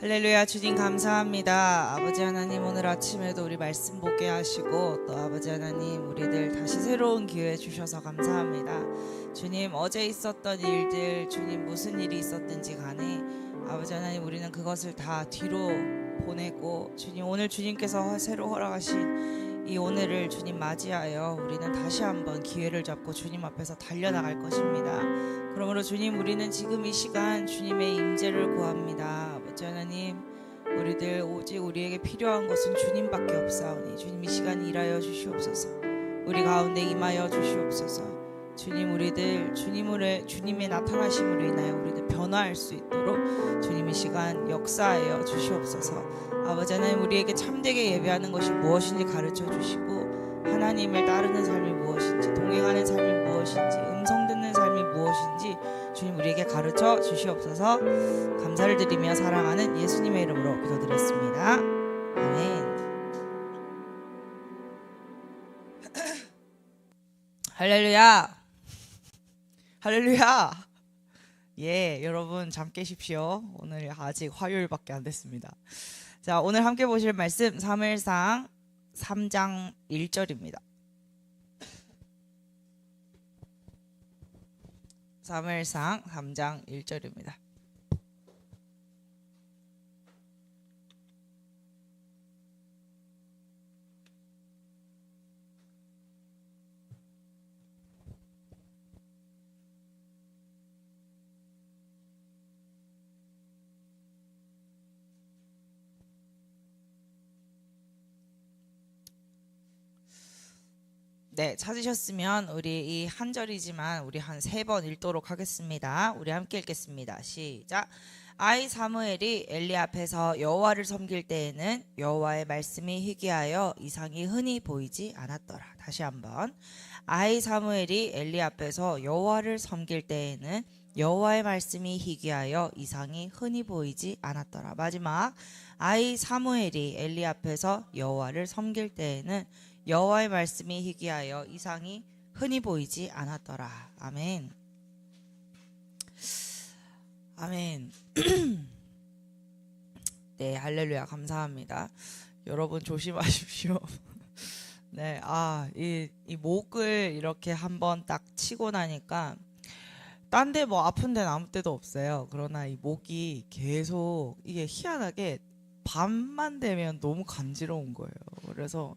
할렐루야. 주님 감사합니다. 아버지 하나님, 오늘 아침에도 우리 말씀 보게 하시고 또 아버지 하나님 우리들 다시 새로운 기회 주셔서 감사합니다. 주님, 어제 있었던 일들, 주님 무슨 일이 있었든지 간에 아버지 하나님 우리는 그것을 다 뒤로 보내고 주님, 오늘 주님께서 새로 허락하신 이 오늘을 주님 맞이하여 우리는 다시 한번 기회를 잡고 주님 앞에서 달려나갈 것입니다. 그러므로 주님, 우리는 지금 이 시간 주님의 임재를 구합니다. 아버지 하나님, 우리들 오직 우리에게 필요한 것은 주님밖에 없사오니 주님, 이 시간 일하여 주시옵소서. 우리 가운데 임하여 주시옵소서. 주님, 우리들 주님의 나타나심으로 인하여 우리들 변화할 수 있도록 주님 이 시간 역사하여 주시옵소서. 아버지 하나님, 우리에게 참되게 예배하는 것이 무엇인지 가르쳐 주시고, 하나님을 따르는 삶이 무엇인지, 동행하는 삶이 무엇인지, 음성 듣는 삶이 무엇인지 주님 우리에게 가르쳐 주시옵소서. 감사를 드리며 사랑하는 예수님의 이름으로 기도드렸습니다. 아멘. 할렐루야. 할렐루야. 예, 여러분 잠 깨십시오. 오늘 아직 화요일밖에 안 됐습니다. 자, 오늘 함께 보실 말씀 사무엘상 3장 1절입니다. 사무엘상 3장 1절입니다. 네, 찾으셨으면 우리 이 한 절이지만 우리 한 3번 읽도록 하겠습니다. 우리 함께 읽겠습니다. 시작. 아이 사무엘이 엘리 앞에서 여호와를 섬길 때에는 여호와의 말씀이 희귀하여 이상이 흔히 보이지 않았더라. 다시 한번. 아이 사무엘이 엘리 앞에서 여호와를 섬길 때에는 여호와의 말씀이 희귀하여 이상이 흔히 보이지 않았더라. 마지막. 아이 사무엘이 엘리 앞에서 여호와를 섬길 때에는 여호와의 말씀이 희귀하여 이상이 흔히 보이지 않았더라. 아멘. 아멘. 네, 할렐루야. 감사합니다. 여러분 조심하십시오. 네, 이 목을 이렇게 한번 딱 치고 나니까 딴 데 뭐 아픈 데는 아무 데도 없어요. 그러나 이 목이 계속 이게 희한하게 밤만 되면 너무 간지러운 거예요. 그래서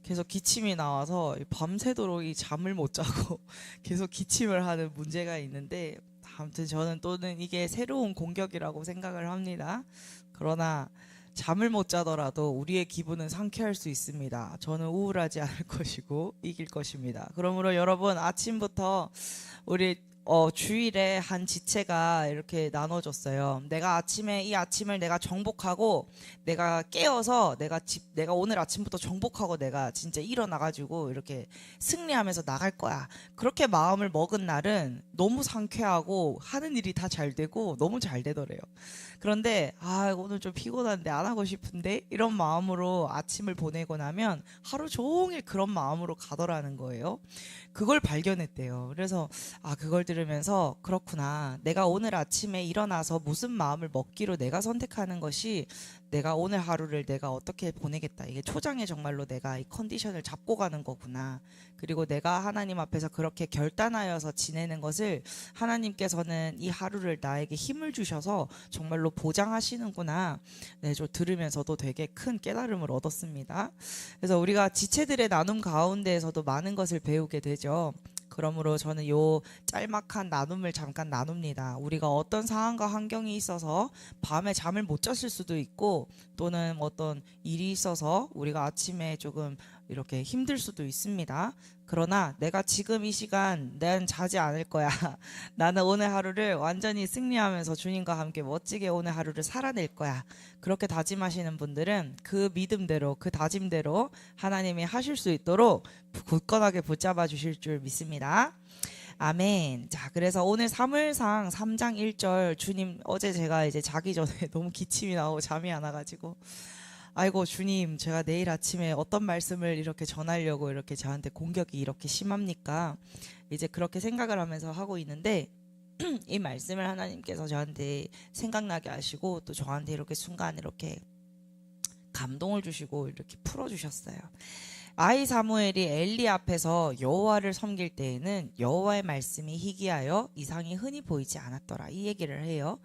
계속 기침이 나와서 밤새도록 이 잠을 못 자고 계속 기침을 하는 문제가 있는데, 아무튼 저는 또는 이게 새로운 공격이라고 생각을 합니다. 그러나 잠을 못 자더라도 우리의 기분은 상쾌할 수 있습니다. 저는 우울하지 않을 것이고 이길 것입니다. 그러므로 여러분, 아침부터 우리 주일에 한 지체가 이렇게 나눠졌어요. 내가 아침에 이 아침을 내가 정복하고 내가 깨어서 내가 오늘 아침부터 정복하고 내가 진짜 일어나가지고 이렇게 승리하면서 나갈 거야. 그렇게 마음을 먹은 날은 너무 상쾌하고 하는 일이 다 잘 되고 너무 잘 되더래요. 그런데 오늘 좀 피곤한데 안 하고 싶은데 이런 마음으로 아침을 보내고 나면 하루 종일 그런 마음으로 가더라는 거예요. 그걸 발견했대요. 그래서 그걸 들으면서 그렇구나. 내가 오늘 아침에 일어나서 무슨 마음을 먹기로 내가 선택하는 것이 내가 오늘 하루를 내가 어떻게 보내겠다. 이게 초장에 정말로 내가 이 컨디션을 잡고 가는 거구나. 그리고 내가 하나님 앞에서 그렇게 결단하여서 지내는 것을 하나님께서는 이 하루를 나에게 힘을 주셔서 정말로 보장하시는구나. 네, 저 들으면서도 되게 큰 깨달음을 얻었습니다. 그래서 우리가 지체들의 나눔 가운데에서도 많은 것을 배우게 되죠. 그러므로 저는 요 짤막한 나눔을 잠깐 나눕니다. 우리가 어떤 상황과 환경이 있어서 밤에 잠을 못 잤을 수도 있고, 또는 어떤 일이 있어서 우리가 아침에 조금 이렇게 힘들 수도 있습니다. 그러나 내가 지금 이 시간 난 자지 않을 거야. 나는 오늘 하루를 완전히 승리하면서 주님과 함께 멋지게 오늘 하루를 살아낼 거야. 그렇게 다짐하시는 분들은 그 믿음대로, 그 다짐대로 하나님이 하실 수 있도록 굳건하게 붙잡아 주실 줄 믿습니다. 아멘. 자, 그래서 오늘 사무엘상 3장 1절, 주님, 어제 제가 이제 자기 전에 너무 기침이 나오고 잠이 안 와가지고, 아이고 주님, 제가 내일 아침에 어떤 말씀을 이렇게 전하려고 이렇게 저한테 공격이 이렇게 심합니까? 이제 그렇게 생각을 하면서 하고 있는데, 이 말씀을 하나님께서 저한테 생각나게 하시고 또 저한테 이렇게 순간 이렇게 감동을 주시고 이렇게 풀어주셨어요. 아이 사무엘이 엘리 앞에서 여호와를 섬길 때에는 여호와의 말씀이 희귀하여 이상이 흔히 보이지 않았더라, 이 얘기를 해요.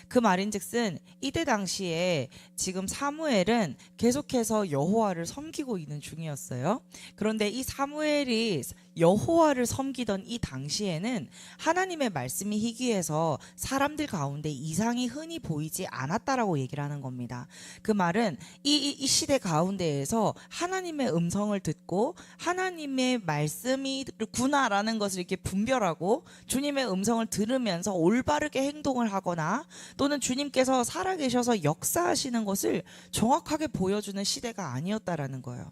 그 말인즉슨 이때 당시에 지금 사무엘은 계속해서 여호와를 섬기고 있는 중이었어요. 그런데 이 사무엘이 여호와를 섬기던 이 당시에는 하나님의 말씀이 희귀해서 사람들 가운데 이상이 흔히 보이지 않았다라고 얘기를 하는 겁니다. 그 말은 이 시대 가운데에서 하나님의 음성을 듣고 하나님의 말씀이구나라는 것을 이렇게 분별하고 주님의 음성을 들으면서 올바르게 행동을 하거나 또는 주님께서 살아계셔서 역사하시는 것을 정확하게 보여주는 시대가 아니었다라는 거예요.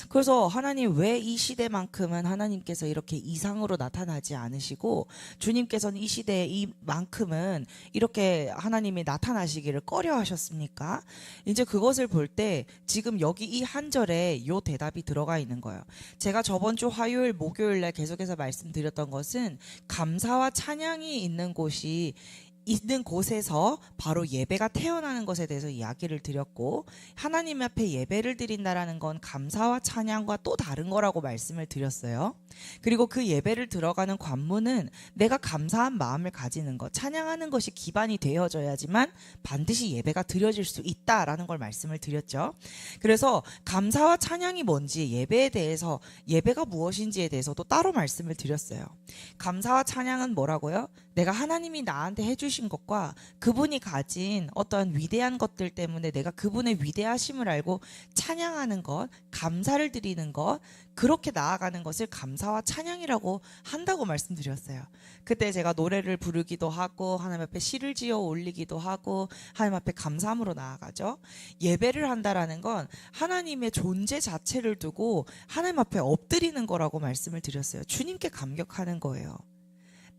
그래서 하나님, 왜 이 시대만큼은 하나님께서 이렇게 이상으로 나타나지 않으시고 주님께서는 이 시대에 이만큼은 이렇게 하나님이 나타나시기를 꺼려 하셨습니까? 이제 그것을 볼 때 지금 여기 이 한 절에 요 대답이 들어가 있는 거예요. 제가 저번 주 화요일 목요일날 계속해서 말씀드렸던 것은 감사와 찬양이 있는 곳에서 바로 예배가 태어나는 것에 대해서 이야기를 드렸고, 하나님 앞에 예배를 드린다라는 건 감사와 찬양과 또 다른 거라고 말씀을 드렸어요. 그리고 그 예배를 들어가는 관문은 내가 감사한 마음을 가지는 것, 찬양하는 것이 기반이 되어져야지만 반드시 예배가 드려질 수 있다라는 걸 말씀을 드렸죠. 그래서 감사와 찬양이 뭔지, 예배에 대해서, 예배가 무엇인지에 대해서도 따로 말씀을 드렸어요. 감사와 찬양은 뭐라고요? 내가 하나님이 나한테 해주신 것과 그분이 가진 어떤 위대한 것들 때문에 내가 그분의 위대하심을 알고 찬양하는 것, 감사를 드리는 것, 그렇게 나아가는 것을 감사와 찬양이라고 한다고 말씀드렸어요. 그때 제가 노래를 부르기도 하고 하나님 앞에 시를 지어 올리기도 하고 하나님 앞에 감사함으로 나아가죠. 예배를 한다라는 건 하나님의 존재 자체를 두고 하나님 앞에 엎드리는 거라고 말씀을 드렸어요. 주님께 감격하는 거예요.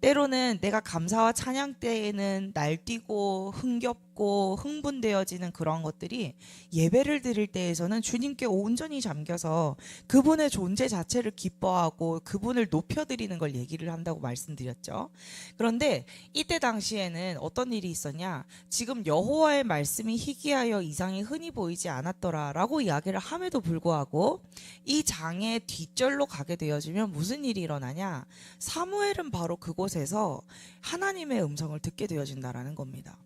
때로는 내가 감사와 찬양 때에는 날뛰고 흥겹고 흥분되어지는 그런 것들이 예배를 드릴 때에서는 주님께 온전히 잠겨서 그분의 존재 자체를 기뻐하고 그분을 높여드리는 걸 얘기를 한다고 말씀드렸죠. 그런데 이때 당시에는 어떤 일이 있었냐, 지금 여호와의 말씀이 희귀하여 이상이 흔히 보이지 않았더라 라고 이야기를 함에도 불구하고 이 장의 뒷절로 가게 되어지면 무슨 일이 일어나냐, 사무엘은 바로 그곳에서 하나님의 음성을 듣게 되어진다라는 겁니다.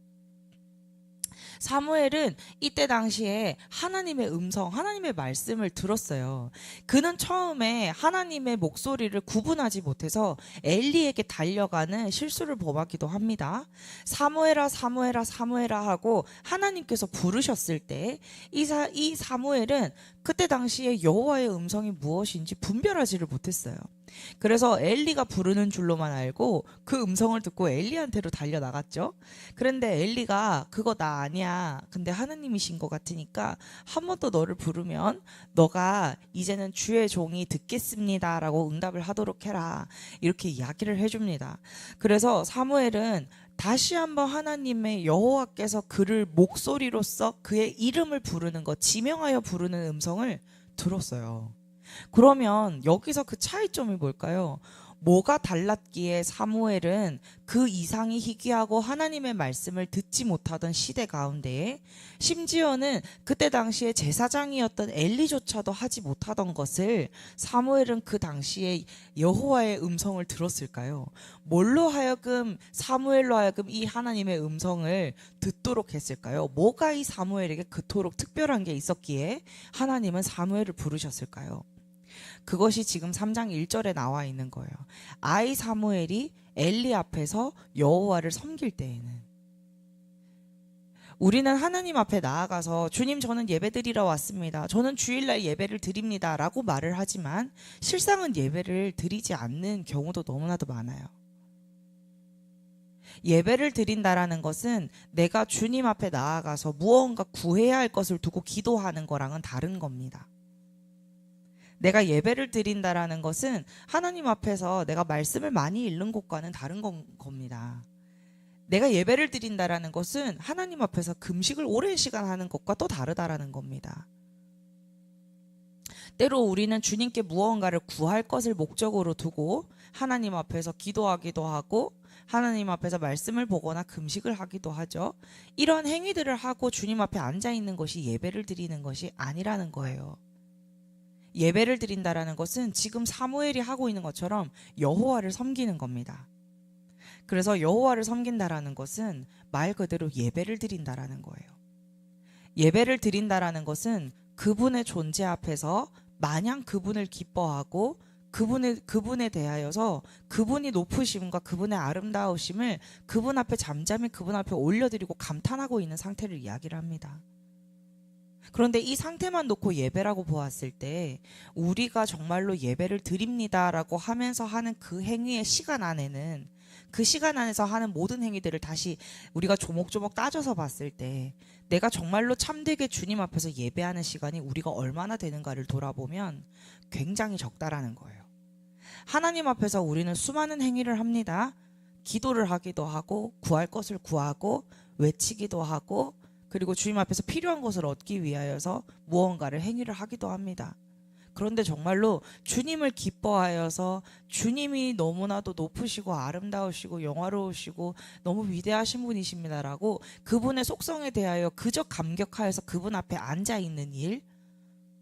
사무엘은 이때 당시에 하나님의 음성, 하나님의 말씀을 들었어요. 그는 처음에 하나님의 목소리를 구분하지 못해서 엘리에게 달려가는 실수를 범하기도 합니다. 사무엘아 사무엘아 사무엘아 하고 하나님께서 부르셨을 때 이 사무엘은 그때 당시에 여호와의 음성이 무엇인지 분별하지를 못했어요. 그래서 엘리가 부르는 줄로만 알고 그 음성을 듣고 엘리한테로 달려나갔죠. 그런데 엘리가 그거 나 아니야, 근데 하나님이신 것 같으니까 한 번 더 너를 부르면 너가 이제는 주의 종이 듣겠습니다 라고 응답을 하도록 해라, 이렇게 이야기를 해줍니다. 그래서 사무엘은 다시 한번 하나님의 여호와께서 그를 목소리로써 그의 이름을 부르는 것, 지명하여 부르는 음성을 들었어요. 그러면 여기서 그 차이점이 뭘까요? 뭐가 달랐기에 사무엘은 그 이상이 희귀하고 하나님의 말씀을 듣지 못하던 시대 가운데에, 심지어는 그때 당시에 제사장이었던 엘리조차도 하지 못하던 것을 사무엘은 그 당시에 여호와의 음성을 들었을까요? 뭘로 하여금, 사무엘로 하여금 이 하나님의 음성을 듣도록 했을까요? 뭐가 이 사무엘에게 그토록 특별한 게 있었기에 하나님은 사무엘을 부르셨을까요? 그것이 지금 3장 1절에 나와 있는 거예요. 아이 사무엘이 엘리 앞에서 여호와를 섬길 때에는, 우리는 하나님 앞에 나아가서 주님 저는 예배드리러 왔습니다, 저는 주일날 예배를 드립니다 라고 말을 하지만 실상은 예배를 드리지 않는 경우도 너무나도 많아요. 예배를 드린다라는 것은 내가 주님 앞에 나아가서 무언가 구해야 할 것을 두고 기도하는 거랑은 다른 겁니다. 내가 예배를 드린다라는 것은 하나님 앞에서 내가 말씀을 많이 읽는 것과는 다른 겁니다. 내가 예배를 드린다라는 것은 하나님 앞에서 금식을 오랜 시간 하는 것과 또 다르다라는 겁니다. 때로 우리는 주님께 무언가를 구할 것을 목적으로 두고 하나님 앞에서 기도하기도 하고 하나님 앞에서 말씀을 보거나 금식을 하기도 하죠. 이런 행위들을 하고 주님 앞에 앉아 있는 것이 예배를 드리는 것이 아니라는 거예요. 예배를 드린다라는 것은 지금 사무엘이 하고 있는 것처럼 여호와를 섬기는 겁니다. 그래서 여호와를 섬긴다라는 것은 말 그대로 예배를 드린다라는 거예요. 예배를 드린다라는 것은 그분의 존재 앞에서 마냥 그분을 기뻐하고 그분에 대하여서 그분이 높으심과 그분의 아름다우심을 그분 앞에 잠잠히 그분 앞에 올려드리고 감탄하고 있는 상태를 이야기를 합니다. 그런데 이 상태만 놓고 예배라고 보았을 때 우리가 정말로 예배를 드립니다라고 하면서 하는 그 행위의 시간 안에는 그 시간 안에서 하는 모든 행위들을 다시 우리가 조목조목 따져서 봤을 때 내가 정말로 참되게 주님 앞에서 예배하는 시간이 우리가 얼마나 되는가를 돌아보면 굉장히 적다라는 거예요. 하나님 앞에서 우리는 수많은 행위를 합니다. 기도를 하기도 하고 구할 것을 구하고 외치기도 하고 그리고 주님 앞에서 필요한 것을 얻기 위하여서 무언가를 행위를 하기도 합니다. 그런데 정말로 주님을 기뻐하여서 주님이 너무나도 높으시고 아름다우시고 영화로우시고 너무 위대하신 분이십니다라고 그분의 속성에 대하여 그저 감격하여서 그분 앞에 앉아 있는 일,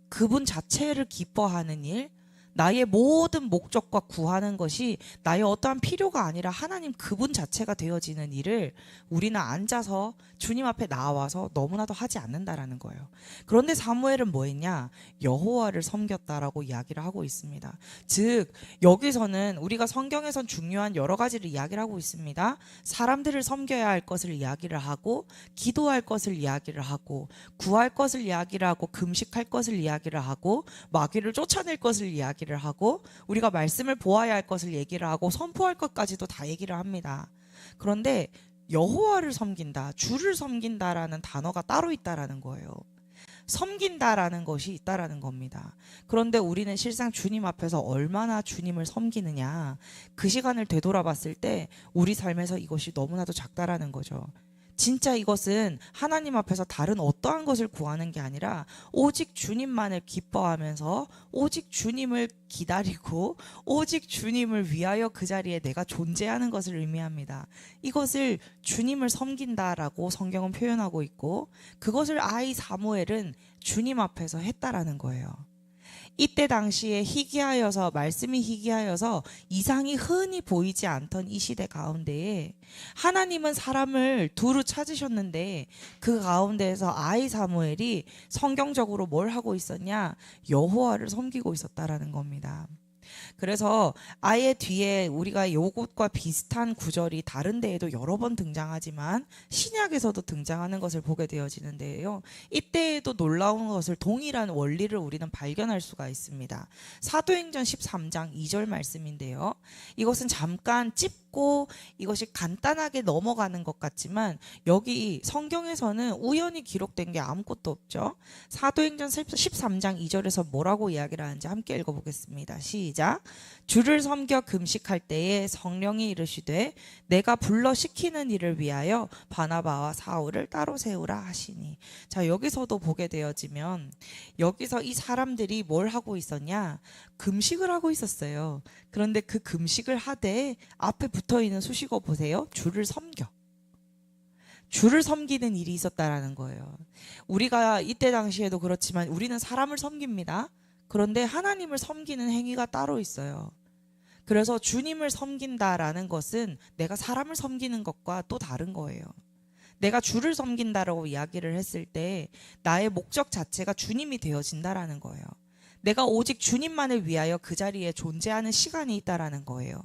그분 자체를 기뻐하는 일, 나의 모든 목적과 구하는 것이 나의 어떠한 필요가 아니라 하나님 그분 자체가 되어지는 일을 우리는 앉아서 주님 앞에 나와서 너무나도 하지 않는다라는 거예요. 그런데 사무엘은 뭐 했냐? 여호와를 섬겼다라고 이야기를 하고 있습니다. 즉 여기서는 우리가 성경에선 중요한 여러 가지를 이야기를 하고 있습니다. 사람들을 섬겨야 할 것을 이야기를 하고 기도할 것을 이야기를 하고 구할 것을 이야기를 하고 금식할 것을 이야기를 하고 마귀를 쫓아낼 것을 이야기를 하고 우리가 말씀을 보아야 할 것을 얘기를 하고 선포할 것까지도 다 얘기를 합니다. 그런데 여호와를 섬긴다, 주를 섬긴다라는 단어가 따로 있다라는 거예요. 섬긴다라는 것이 있다라는 겁니다. 그런데 우리는 실상 주님 앞에서 얼마나 주님을 섬기느냐, 그 시간을 되돌아봤을 때 우리 삶에서 이것이 너무나도 작다라는 거죠. 진짜 이것은 하나님 앞에서 다른 어떠한 것을 구하는 게 아니라 오직 주님만을 기뻐하면서 오직 주님을 기다리고 오직 주님을 위하여 그 자리에 내가 존재하는 것을 의미합니다. 이것을 주님을 섬긴다라고 성경은 표현하고 있고 그것을 아이 사무엘은 주님 앞에서 했다라는 거예요. 이때 당시에 희귀하여서 말씀이 희귀하여서 이상이 흔히 보이지 않던 이 시대 가운데에 하나님은 사람을 두루 찾으셨는데 그 가운데에서 아이 사무엘이 성경적으로 뭘 하고 있었냐? 여호와를 섬기고 있었다라는 겁니다. 그래서 아예 뒤에 우리가 요것과 비슷한 구절이 다른 데에도 여러 번 등장하지만 신약에서도 등장하는 것을 보게 되어지는데요. 이때에도 놀라운 것을 동일한 원리를 우리는 발견할 수가 있습니다. 사도행전 13장 2절 말씀인데요. 이것은 잠깐 찝고 이것이 간단하게 넘어가는 것 같지만 여기 성경에서는 우연히 기록된 게 아무것도 없죠. 사도행전 13장 2절에서 뭐라고 이야기를 하는지 함께 읽어보겠습니다. 시작. 주를 섬겨 금식할 때에 성령이 이르시되 내가 불러 시키는 일을 위하여 바나바와 사울을 따로 세우라 하시니. 자, 여기서도 보게 되어지면 여기서 이 사람들이 뭘 하고 있었냐? 금식을 하고 있었어요. 그런데 그 금식을 하되 앞에 붙어있는 수식어 보세요. 주를 섬겨. 주를 섬기는 일이 있었다라는 거예요. 우리가 이때 당시에도 그렇지만 우리는 사람을 섬깁니다. 그런데 하나님을 섬기는 행위가 따로 있어요. 그래서 주님을 섬긴다라는 것은 내가 사람을 섬기는 것과 또 다른 거예요. 내가 주를 섬긴다라고 이야기를 했을 때 나의 목적 자체가 주님이 되어진다라는 거예요. 내가 오직 주님만을 위하여 그 자리에 존재하는 시간이 있다라는 거예요.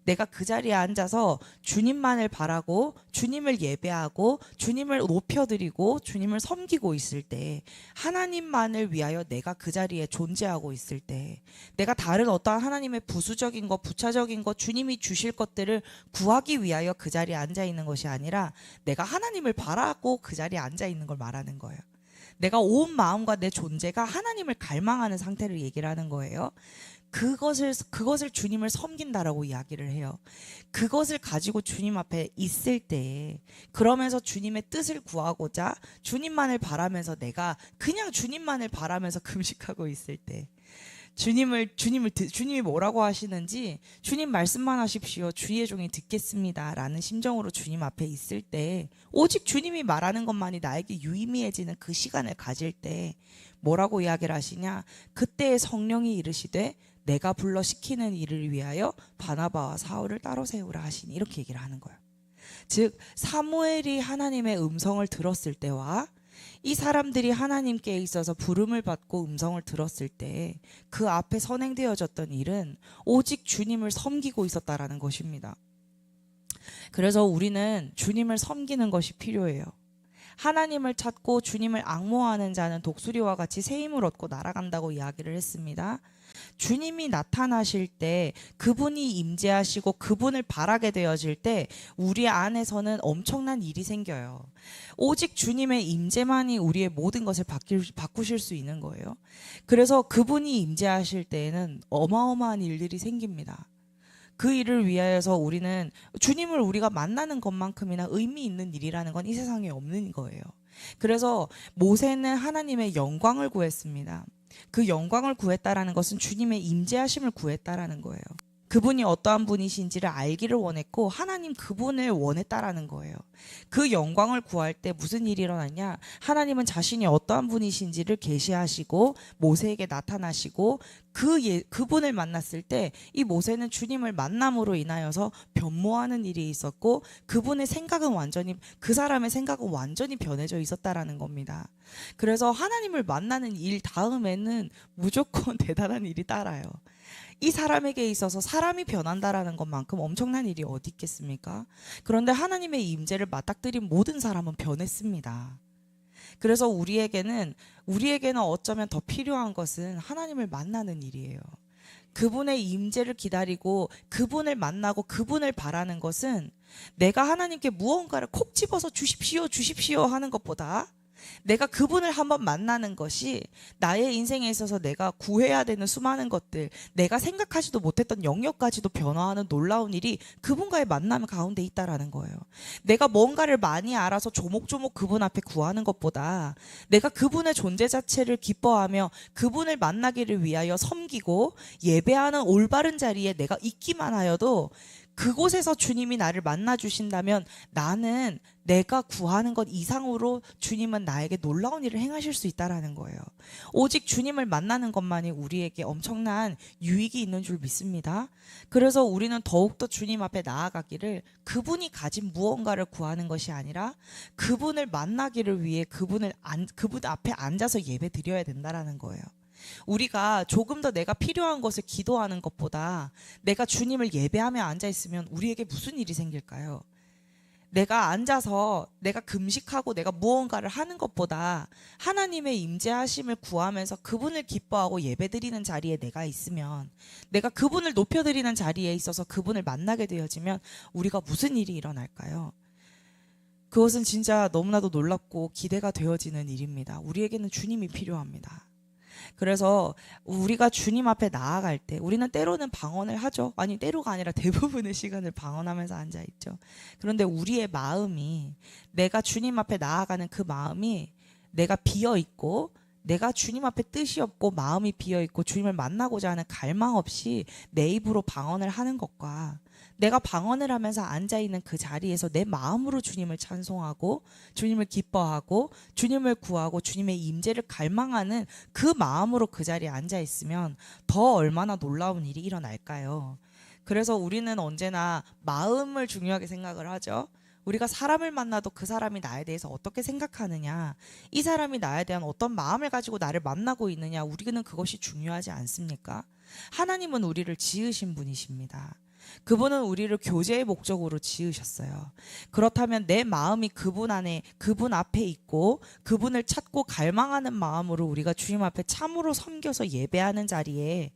내가 그 자리에 앉아서 주님만을 바라고 주님을 예배하고 주님을 높여드리고 주님을 섬기고 있을 때 하나님만을 위하여 내가 그 자리에 존재하고 있을 때 내가 다른 어떠한 하나님의 부수적인 것, 부차적인 것, 주님이 주실 것들을 구하기 위하여 그 자리에 앉아 있는 것이 아니라 내가 하나님을 바라고 그 자리에 앉아 있는 걸 말하는 거예요. 내가 온 마음과 내 존재가 하나님을 갈망하는 상태를 얘기를 하는 거예요. 그것을 주님을 섬긴다라고 이야기를 해요. 그것을 가지고 주님 앞에 있을 때 그러면서 주님의 뜻을 구하고자 주님만을 바라면서 내가 그냥 주님만을 바라면서 금식하고 있을 때 주님이 뭐라고 하시는지 주님 말씀만 하십시오. 주의 종이 듣겠습니다라는 심정으로 주님 앞에 있을 때, 오직 주님이 말하는 것만이 나에게 유의미해지는 그 시간을 가질 때 뭐라고 이야기를 하시냐? 그때의 성령이 이르시되 내가 불러 시키는 일을 위하여 바나바와 사울을 따로 세우라 하시니, 이렇게 얘기를 하는 거예요. 즉 사무엘이 하나님의 음성을 들었을 때와 이 사람들이 하나님께 있어서 부름을 받고 음성을 들었을 때 그 앞에 선행되어졌던 일은 오직 주님을 섬기고 있었다라는 것입니다. 그래서 우리는 주님을 섬기는 것이 필요해요. 하나님을 찾고 주님을 앙모하는 자는 독수리와 같이 새 힘을 얻고 날아간다고 이야기를 했습니다. 주님이 나타나실 때, 그분이 임재하시고 그분을 바라게 되어질 때 우리 안에서는 엄청난 일이 생겨요. 오직 주님의 임재만이 우리의 모든 것을 바꾸실 수 있는 거예요. 그래서 그분이 임재하실 때에는 어마어마한 일들이 생깁니다. 그 일을 위하여서 우리는 주님을 우리가 만나는 것만큼이나 의미 있는 일이라는 건 이 세상에 없는 거예요. 그래서 모세는 하나님의 영광을 구했습니다. 그 영광을 구했다라는 것은 주님의 임재하심을 구했다라는 거예요. 그분이 어떠한 분이신지를 알기를 원했고 하나님 그분을 원했다라는 거예요. 그 영광을 구할 때 무슨 일이 일어났냐? 하나님은 자신이 어떠한 분이신지를 계시하시고 모세에게 나타나시고 그분을 만났을 때 이 모세는 주님을 만남으로 인하여서 변모하는 일이 있었고 그분의 생각은 완전히, 그 사람의 생각은 완전히 변해져 있었다라는 겁니다. 그래서 하나님을 만나는 일 다음에는 무조건 대단한 일이 따라요. 이 사람에게 있어서 사람이 변한다라는 것만큼 엄청난 일이 어디 있겠습니까? 그런데 하나님의 임재를 맞닥뜨린 모든 사람은 변했습니다. 그래서 우리에게는 어쩌면 더 필요한 것은 하나님을 만나는 일이에요. 그분의 임재를 기다리고 그분을 만나고 그분을 바라는 것은 내가 하나님께 무언가를 콕 집어서 주십시오 하는 것보다 내가 그분을 한번 만나는 것이 나의 인생에 있어서 내가 구해야 되는 수많은 것들, 내가 생각하지도 못했던 영역까지도 변화하는 놀라운 일이 그분과의 만남 가운데 있다라는 거예요. 내가 뭔가를 많이 알아서 조목조목 그분 앞에 구하는 것보다 내가 그분의 존재 자체를 기뻐하며 그분을 만나기를 위하여 섬기고 예배하는 올바른 자리에 내가 있기만 하여도 그곳에서 주님이 나를 만나 주신다면 나는 내가 구하는 것 이상으로 주님은 나에게 놀라운 일을 행하실 수 있다라는 거예요. 오직 주님을 만나는 것만이 우리에게 엄청난 유익이 있는 줄 믿습니다. 그래서 우리는 더욱더 주님 앞에 나아가기를, 그분이 가진 무언가를 구하는 것이 아니라 그분을 만나기를 위해 그분 앞에 앉아서 예배 드려야 된다라는 거예요. 우리가 조금 더 내가 필요한 것을 기도하는 것보다 내가 주님을 예배하며 앉아있으면 우리에게 무슨 일이 생길까요? 내가 앉아서 내가 금식하고 내가 무언가를 하는 것보다 하나님의 임재하심을 구하면서 그분을 기뻐하고 예배드리는 자리에 내가 있으면, 내가 그분을 높여드리는 자리에 있어서 그분을 만나게 되어지면 우리가 무슨 일이 일어날까요? 그것은 진짜 너무나도 놀랍고 기대가 되어지는 일입니다. 우리에게는 주님이 필요합니다. 그래서 우리가 주님 앞에 나아갈 때 우리는 때로는 방언을 하죠. 아니, 때로가 아니라 대부분의 시간을 방언하면서 앉아있죠. 그런데 우리의 마음이, 내가 주님 앞에 나아가는 그 마음이 내가 비어있고 내가 주님 앞에 뜻이 없고 마음이 비어있고 주님을 만나고자 하는 갈망 없이 내 입으로 방언을 하는 것과 내가 방언을 하면서 앉아있는 그 자리에서 내 마음으로 주님을 찬송하고 주님을 기뻐하고 주님을 구하고 주님의 임재를 갈망하는 그 마음으로 그 자리에 앉아있으면 더 얼마나 놀라운 일이 일어날까요? 그래서 우리는 언제나 마음을 중요하게 생각을 하죠. 우리가 사람을 만나도 그 사람이 나에 대해서 어떻게 생각하느냐, 이 사람이 나에 대한 어떤 마음을 가지고 나를 만나고 있느냐, 우리는 그것이 중요하지 않습니까? 하나님은 우리를 지으신 분이십니다. 그분은 우리를 교제의 목적으로 지으셨어요. 그렇다면 내 마음이 그분 안에, 그분 앞에 있고 그분을 찾고 갈망하는 마음으로 우리가 주님 앞에 참으로 섬겨서 예배하는 자리에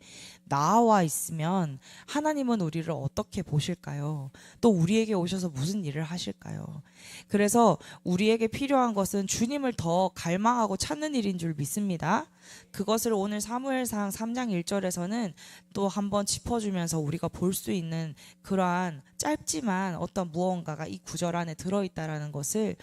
나와 있으면 하나님은 우리를 어떻게 보실까요? 또 우리에게 오셔서 무슨 일을 하실까요? 그래서 우리에게 필요한 것은 주님을 더 갈망하고 찾는 일인 줄 믿습니다. 그것을 오늘 사무엘상 3장 1절에서는 또 한번 짚어주면서 우리가 볼 수 있는 하는 그러한 짧지만 어떤 무언가가 이 구절 안에 들어있다라는 것을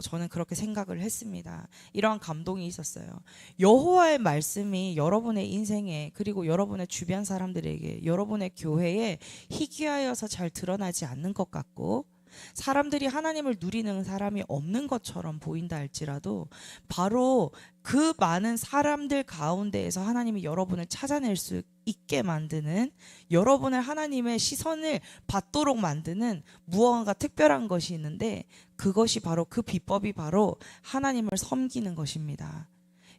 저는 그렇게 생각을 했습니다. 이러한 감동이 있었어요. 여호와의 말씀이 여러분의 인생에, 그리고 여러분의 주변 사람들에게, 여러분의 교회에 희귀하여서 잘 드러나지 않는 것 같고, 사람들이 하나님을 누리는 사람이 없는 것처럼 보인다 할지라도 바로 그 많은 사람들 가운데에서 하나님이 여러분을 찾아낼 수 있게 만드는, 여러분을 하나님의 시선을 받도록 만드는 무언가 특별한 것이 있는데, 그것이 바로, 그 비법이 바로 하나님을 섬기는 것입니다.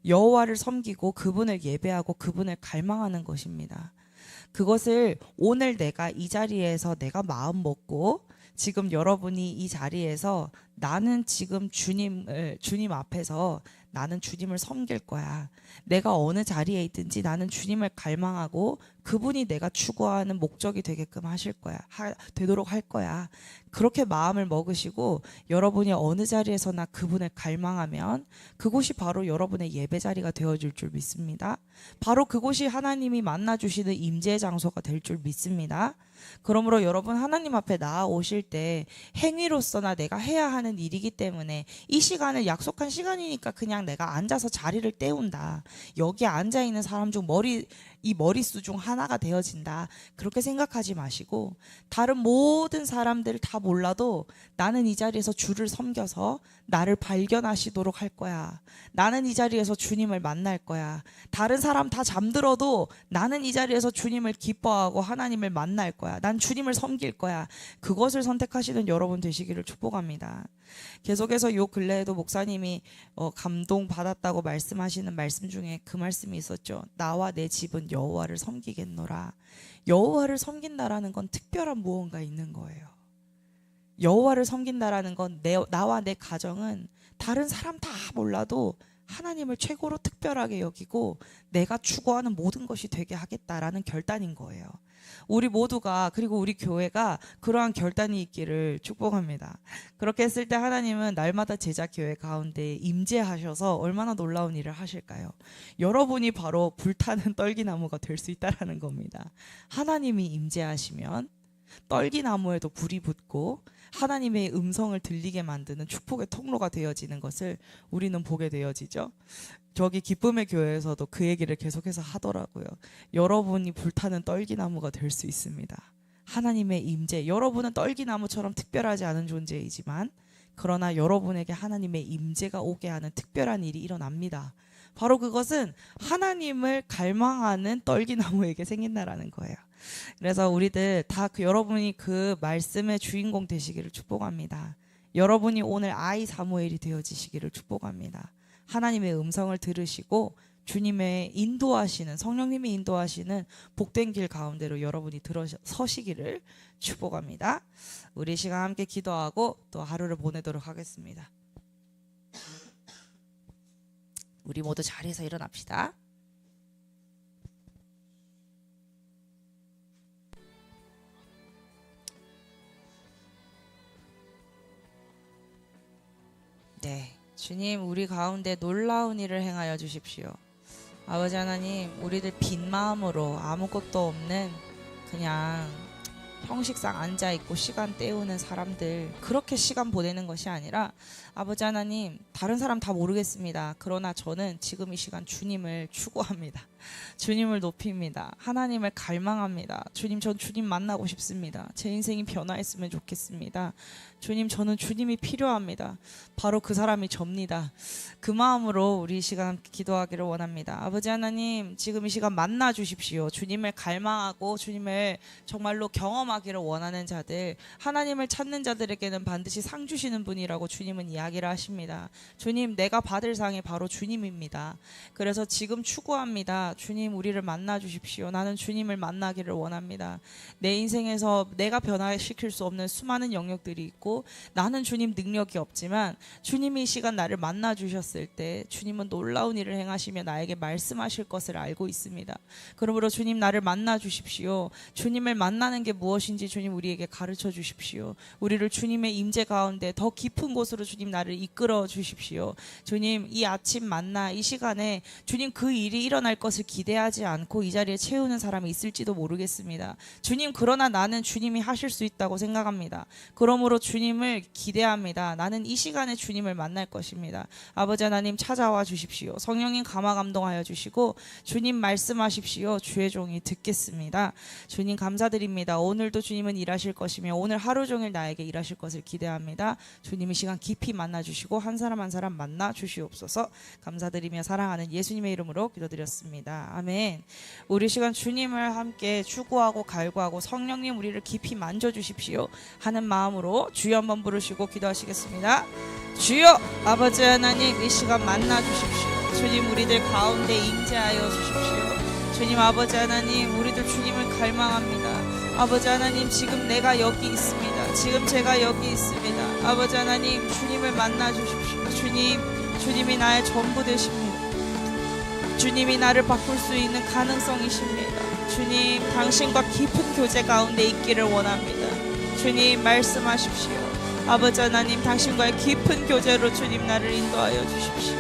여호와를 섬기고 그분을 예배하고 그분을 갈망하는 것입니다. 그것을 오늘 내가 이 자리에서 내가 마음 먹고, 지금 여러분이 이 자리에서 나는 지금 주님 앞에서 나는 주님을 섬길 거야. 내가 어느 자리에 있든지 나는 주님을 갈망하고 그분이 내가 추구하는 목적이 되게끔 되도록 할 거야. 그렇게 마음을 먹으시고 여러분이 어느 자리에서나 그분을 갈망하면 그곳이 바로 여러분의 예배 자리가 되어줄 줄 믿습니다. 바로 그곳이 하나님이 만나주시는 임재의 장소가 될 줄 믿습니다. 그러므로 여러분, 하나님 앞에 나아오실 때 행위로서나 내가 해야 하는 일이기 때문에 이 시간을 약속한 시간이니까 그냥 내가 앉아서 자리를 때운다, 여기 앉아있는 사람 중 이 머릿수 중 하나가 되어진다, 그렇게 생각하지 마시고, 다른 모든 사람들을 다 몰라도 나는 이 자리에서 주를 섬겨서 나를 발견하시도록 할 거야. 나는 이 자리에서 주님을 만날 거야. 다른 사람 다 잠들어도 나는 이 자리에서 주님을 기뻐하고 하나님을 만날 거야. 난 주님을 섬길 거야. 그것을 선택하시는 여러분 되시기를 축복합니다. 계속해서 요 근래에도 목사님이 감동받았다고 말씀하시는 말씀 중에 그 말씀이 있었죠. 나와 내 집은 여호와를 섬기겠노라. 여호와를 섬긴다라는 건 특별한 무언가 있는 거예요. 여호와를 섬긴다라는 건 나와 내 가정은 다른 사람 다 몰라도 하나님을 최고로 특별하게 여기고 내가 추구하는 모든 것이 되게 하겠다라는 결단인 거예요. 우리 모두가, 그리고 우리 교회가 그러한 결단이 있기를 축복합니다. 그렇게 했을 때 하나님은 날마다 제자 교회 가운데 임재하셔서 얼마나 놀라운 일을 하실까요? 여러분이 바로 불타는 떨기나무가 될 수 있다라는 겁니다. 하나님이 임재하시면 떨기나무에도 불이 붙고 하나님의 음성을 들리게 만드는 축복의 통로가 되어지는 것을 우리는 보게 되어지죠. 저기 기쁨의 교회에서도 그 얘기를 계속해서 하더라고요. 여러분이 불타는 떨기나무가 될 수 있습니다. 하나님의 임재, 여러분은 떨기나무처럼 특별하지 않은 존재이지만 그러나 여러분에게 하나님의 임재가 오게 하는 특별한 일이 일어납니다. 바로 그것은 하나님을 갈망하는 떨기나무에게 생긴다라는 거예요. 그래서 우리들 다 여러분이 그 말씀의 주인공 되시기를 축복합니다. 여러분이 오늘 아이 사무엘이 되어지시기를 축복합니다. 하나님의 음성을 들으시고 주님의 인도하시는, 성령님이 인도하시는 복된 길 가운데로 여러분이 들어서시기를 축복합니다. 우리 시간 함께 기도하고 또 하루를 보내도록 하겠습니다. 우리 모두 자리에서 일어납시다. 네, 주님, 우리 가운데 놀라운 일을 행하여 주십시오. 아버지 하나님, 우리들 빈 마음으로 아무것도 없는 그냥 형식상 앉아있고 시간 때우는 사람들, 그렇게 시간 보내는 것이 아니라 아버지 하나님, 다른 사람 다 모르겠습니다. 그러나 저는 지금 이 시간 주님을 추구합니다. 주님을 높입니다. 하나님을 갈망합니다. 주님, 전 주님 만나고 싶습니다. 제 인생이 변화했으면 좋겠습니다. 주님, 저는 주님이 필요합니다. 바로 그 사람이 접니다. 그 마음으로 우리 이 시간 함께 기도하기를 원합니다. 아버지 하나님, 지금 이 시간 만나 주십시오. 주님을 갈망하고 주님을 정말로 경험하기를 원하는 자들, 하나님을 찾는 자들에게는 반드시 상 주시는 분이라고 주님은 이야기를 하십니다. 주님, 내가 받을 상이 바로 주님입니다. 그래서 지금 추구합니다. 주님, 우리를 만나 주십시오. 나는 주님을 만나기를 원합니다. 내 인생에서 내가 변화시킬 수 없는 수많은 영역들이 있고 나는 주님 능력이 없지만 주님이 이 시간 나를 만나 주셨을 때 주님은 놀라운 일을 행하시며 나에게 말씀하실 것을 알고 있습니다. 그러므로 주님, 나를 만나 주십시오. 주님을 만나는 게 무엇인지 주님 우리에게 가르쳐 주십시오. 우리를 주님의 임재 가운데 더 깊은 곳으로 주님 나를 이끌어 주십시오. 주님, 이 아침 만나 이 시간에 주님 그 일이 일어날 것을 것을 기대하지 않고 이 자리에 채우는 사람이 있을지도 모르겠습니다. 주님, 그러나 나는 주님이 하실 수 있다고 생각합니다. 그러므로 주님을 기대합니다. 나는 이 시간에 주님을 만날 것입니다. 아버지 하나님, 찾아와 주십시오. 성령님 감화 감동하여 주시고 주님 말씀하십시오. 주의 종이 듣겠습니다. 주님 감사드립니다. 오늘도 주님은 일하실 것이며 오늘 하루 종일 나에게 일하실 것을 기대합니다. 주님 이 시간 깊이 만나 주시고 한 사람 한 사람 만나 주시옵소서. 감사드리며 사랑하는 예수님의 이름으로 기도드렸습니다. 아멘. 우리 시간 주님을 함께 추구하고 갈구하고 성령님 우리를 깊이 만져주십시오 하는 마음으로 주여 한번 부르시고 기도하시겠습니다. 주여, 아버지 하나님, 이 시간 만나 주십시오. 주님, 우리들 가운데 임재하여 주십시오. 주님, 아버지 하나님, 우리들 주님을 갈망합니다. 아버지 하나님, 지금 내가 여기 있습니다. 지금 제가 여기 있습니다. 아버지 하나님, 주님을 만나 주십시오. 주님이 나의 전부 되십니다. 주님이 나를 바꿀 수 있는 가능성이십니다. 주님, 당신과 깊은 교제 가운데 있기를 원합니다. 주님, 말씀하십시오. 아버지 하나님, 당신과의 깊은 교제로 주님 나를 인도하여 주십시오.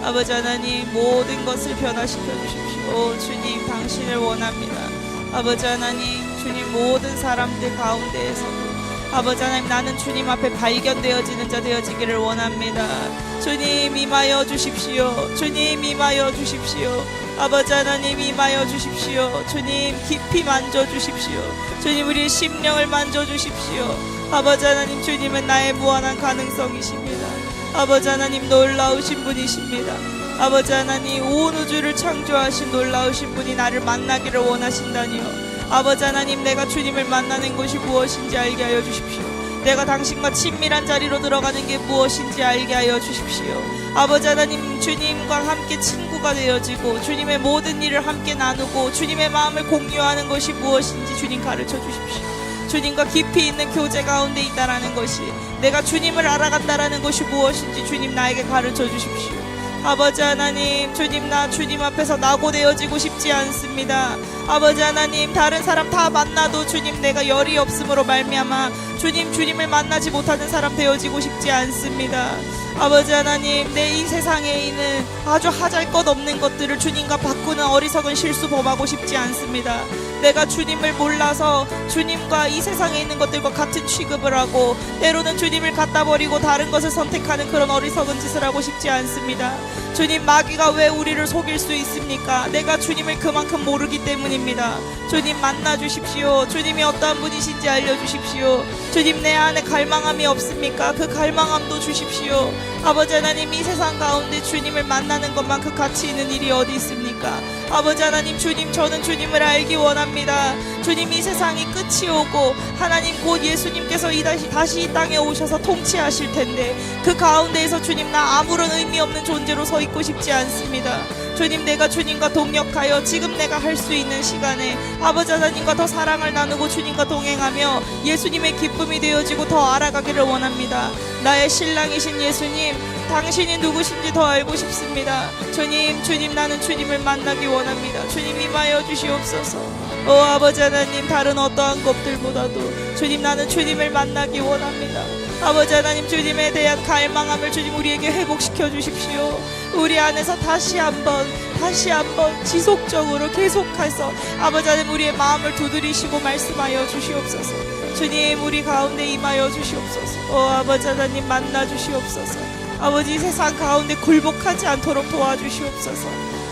아버지 하나님, 모든 것을 변화시켜 주십시오. 주님, 당신을 원합니다. 아버지 하나님, 주님, 모든 사람들 가운데에서도 아버지 하나님, 나는 주님 앞에 발견되어지는 자 되어지기를 원합니다. 주님, 임하여 주십시오. 주님, 임하여 주십시오. 아버지 하나님, 임하여 주십시오. 주님, 깊이 만져주십시오. 주님, 우리의 심령을 만져주십시오. 아버지 하나님, 주님은 나의 무한한 가능성이십니다. 아버지 하나님, 놀라우신 분이십니다. 아버지 하나님, 온 우주를 창조하신 놀라우신 분이 나를 만나기를 원하신다니요. 아버지 하나님, 내가 주님을 만나는 것이 무엇인지 알게 하여 주십시오. 내가 당신과 친밀한 자리로 들어가는 게 무엇인지 알게 하여 주십시오. 아버지 하나님, 주님과 함께 친구가 되어지고 주님의 모든 일을 함께 나누고 주님의 마음을 공유하는 것이 무엇인지 주님 가르쳐 주십시오. 주님과 깊이 있는 교제 가운데 있다라는 것이, 내가 주님을 알아간다라는 것이 무엇인지 주님 나에게 가르쳐 주십시오. 아버지 하나님, 주님, 나 주님 앞에서 낙오되어지고 싶지 않습니다. 아버지 하나님, 다른 사람 다 만나도 주님, 내가 열이 없음으로 말미암아 주님을 만나지 못하는 사람 되어지고 싶지 않습니다. 아버지 하나님, 내 이 세상에 있는 아주 하잘것없는 것들을 주님과 바꾸는 어리석은 실수 범하고 싶지 않습니다. 내가 주님을 몰라서 주님과 이 세상에 있는 것들과 같은 취급을 하고 때로는 주님을 갖다 버리고 다른 것을 선택하는 그런 어리석은 짓을 하고 싶지 않습니다. 주님, 마귀가 왜 우리를 속일 수 있습니까? 내가 주님을 그만큼 모르기 때문입니다. 주님, 만나 주십시오. 주님이 어떠한 분이신지 알려주십시오. 주님, 내 안에 갈망함이 없습니까? 그 갈망함도 주십시오. 아버지 하나님, 이 세상 가운데 주님을 만나는 것만큼 가치 있는 일이 어디 있습니까? 아버지 하나님, 주님, 저는 주님을 알기 원합니다. 주님, 이 세상이 끝이 오고 하나님 곧 예수님께서 다시 이 땅에 오셔서 통치하실 텐데 그 가운데에서 주님, 나 아무런 의미 없는 존재로 서 있고 싶지 않습니다. 주님, 내가 주님과 동역하여 지금 내가 할 수 있는 시간에 아버지 하나님과 더 사랑을 나누고 주님과 동행하며 예수님의 기쁨이 되어지고 더 알아가기를 원합니다. 나의 신랑이신 예수님, 당신이 누구신지 더 알고 싶습니다. 주님, 나는 주님을 만나기 원합니다. 주님, 임하여 주시옵소서. 아버지 하나님, 다른 어떠한 것들보다도 주님, 나는 주님을 만나기 원합니다. 아버지 하나님, 주님에 대한 갈망함을 주님 우리에게 회복시켜 주십시오. 우리 안에서 다시 한번 지속적으로 계속해서 아버지 하나님, 우리의 마음을 두드리시고 말씀하여 주시옵소서. 주님, 우리 가운데 임하여 주시옵소서. 아버지 하나님, 만나 주시옵소서. 아버지, 세상 가운데 굴복하지 않도록 도와주시옵소서.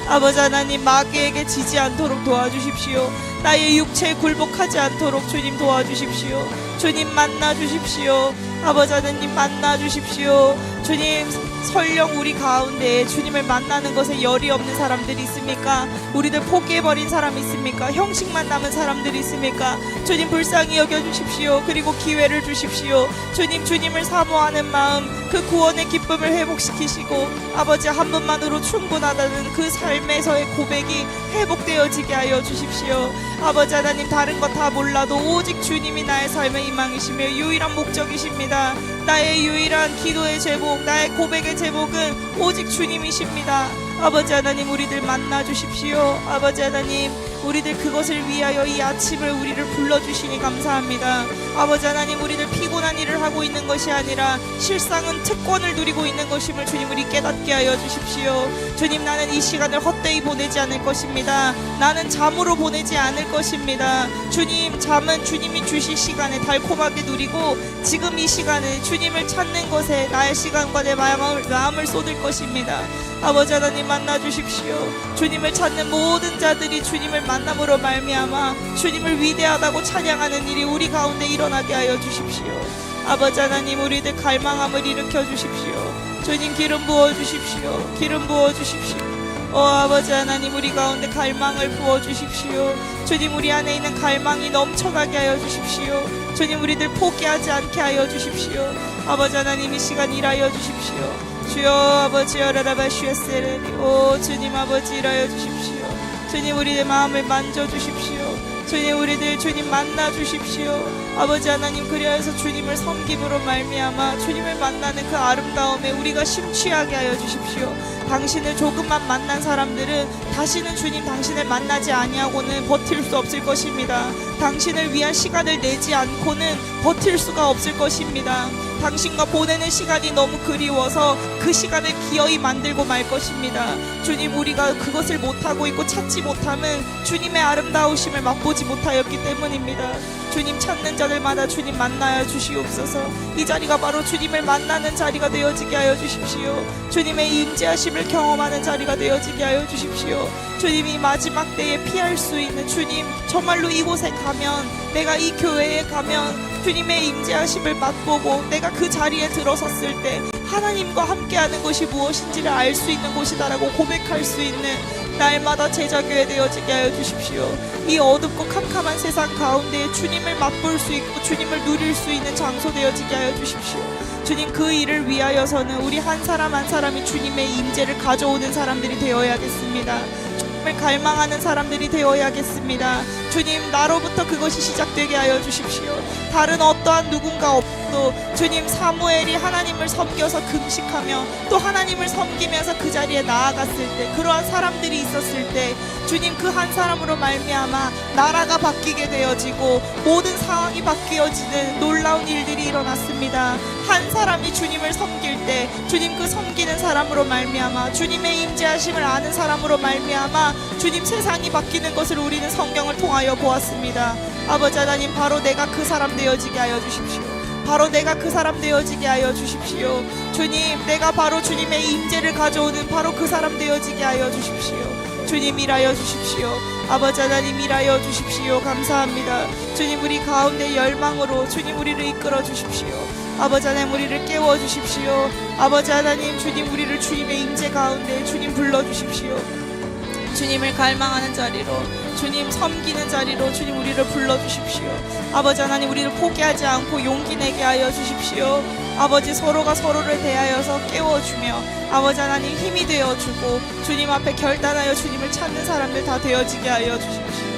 아버지 하나님, 마귀에게 지지 않도록 도와주십시오. 나의 육체에 굴복하지 않도록 주님 도와주십시오. 주님, 만나 주십시오. 아버지 하나님, 만나 주십시오. 주님, 설령 우리 가운데 주님을 만나는 것에 열이 없는 사람들이 있습니까? 우리들 포기해버린 사람 있습니까? 형식만 남은 사람들이 있습니까? 주님, 불쌍히 여겨주십시오. 그리고 기회를 주십시오. 주님을 사모하는 마음, 그 구원의 기쁨을 회복시키시고 아버지, 한 분만으로 충분하다는 그 삶에서의 고백이 회복되어지게 하여 주십시오. 아버지 하나님, 다른 것 다 몰라도 오직 주님이 나의 삶의 희망이시며 유일한 목적이십니다. 나의 유일한 기도의 제목, 나의 고백의 제목은 오직 주님이십니다. 아버지 하나님, 우리들 만나 주십시오. 아버지 하나님, 우리들 그것을 위하여 이 아침을 우리를 불러주시니 감사합니다. 아버지 하나님, 우리들 피곤한 일을 하고 있는 것이 아니라 실상은 특권을 누리고 있는 것임을 주님 우리 깨닫게 하여 주십시오. 주님, 나는 이 시간을 헛되이 보내지 않을 것입니다. 나는 잠으로 보내지 않을 것입니다. 주님, 잠은 주님이 주실 시간에 달콤하게 누리고 지금 이 시간에 주님을 찾는 것에 나의 시간과 내 마음을 쏟을 것입니다. 아버지 하나님, 만나 주십시오. 주님을 찾는 모든 자들이 주님을 만남으로 말미암아 주님을 위대하다고 찬양하는 일이 우리 가운데 일어나게 하여 주십시오. 아버지 하나님, 우리들 갈망함을 일으켜 주십시오. 주님, 기름 부어 주십시오. 기름 부어 주십시오. 아버지 하나님, 우리 가운데 갈망을 부어 주십시오. 주님, 우리 안에 있는 갈망이 넘쳐나게 하여 주십시오. 주님, 우리들 포기하지 않게 하여 주십시오. 아버지 하나님, 이 시간 일하여 주십시오. 주여 아버지, 여라라바슈에세레니, 오 주님 아버지, 일하여 주십시오. 주님, 우리의 마음을 만져 주십시오. 주님, 우리들 주님 만나 주십시오. 아버지 하나님, 그리하여서 주님을 섬김으로 말미암아 주님을 만나는 그 아름다움에 우리가 심취하게 하여 주십시오. 당신을 조금만 만난 사람들은 다시는 주님 당신을 만나지 아니하고는 버틸 수 없을 것입니다. 당신을 위한 시간을 내지 않고는 버틸 수가 없을 것입니다. 당신과 보내는 시간이 너무 그리워서 그 시간을 기어이 만들고 말 것입니다. 주님, 우리가 그것을 못하고 있고 찾지 못함은 주님의 아름다우심을 맛보지 못하였기 때문입니다. 주님, 찾는 자들마다 주님 만나야 주시옵소서. 이 자리가 바로 주님을 만나는 자리가 되어지게 하여 주십시오. 주님의 임재하심을 경험하는 자리가 되어지게 하여 주십시오. 주님이 마지막 때에 피할 수 있는, 주님 정말로 이곳에 가면, 내가 이 교회에 가면 주님의 임재하심을 맛보고 내가 그 자리에 들어섰을 때 하나님과 함께하는 것이 무엇인지를 알 수 있는 곳이다라고 고백할 수 있는 날마다 제자교회 되어지게 하여 주십시오. 이 어둡고 캄캄한 세상 가운데 주님을 맛볼 수 있고 주님을 누릴 수 있는 장소 되어지게 하여 주십시오. 주님, 그 일을 위하여서는 우리 한 사람 한 사람이 주님의 임재를 가져오는 사람들이 되어야겠습니다. 주님을 갈망하는 사람들이 되어야겠습니다. 주님, 나로부터 그것이 시작되게 하여 주십시오. 다른 어떠한 누군가 없도 주님, 사무엘이 하나님을 섬겨서 금식하며 또 하나님을 섬기면서 그 자리에 나아갔을 때, 그러한 사람들이 있었을 때 주님, 그 한 사람으로 말미암아 나라가 바뀌게 되어지고 모든 상황이 바뀌어지는 놀라운 일들이 일어났습니다. 한 사람이 주님을 섬길 때 주님, 그 섬기는 사람으로 말미암아 주님의 임재하심을 아는 사람으로 말미암아 주님, 세상이 바뀌는 것을 우리는 성경을 통하여 보았습니다. 아버지 하나님, 바로 내가 그 사람 되어지게 하여 주십시오. 바로 내가 그 사람 되어지게 하여 주십시오. 주님, 내가 바로 주님의 임재를 가져오는 바로 그 사람 되어지게 하여 주십시오. 주님, 일하여 주십시오. 아버지 하나님, 일하여 주십시오. 감사합니다. 주님, 우리 가운데 열망으로 주님 우리를 이끌어 주십시오. 아버지 하나님, 우리를 깨워 주십시오. 아버지 하나님, 주님 우리를 주님의 임재 가운데 주님 불러 주십시오. 주님을 갈망하는 자리로, 주님 섬기는 자리로 주님 우리를 불러주십시오. 아버지 하나님, 우리를 포기하지 않고 용기 내게 하여 주십시오. 아버지, 서로가 서로를 대하여서 깨워주며 아버지 하나님 힘이 되어주고 주님 앞에 결단하여 주님을 찾는 사람들 다 되어지게 하여 주십시오.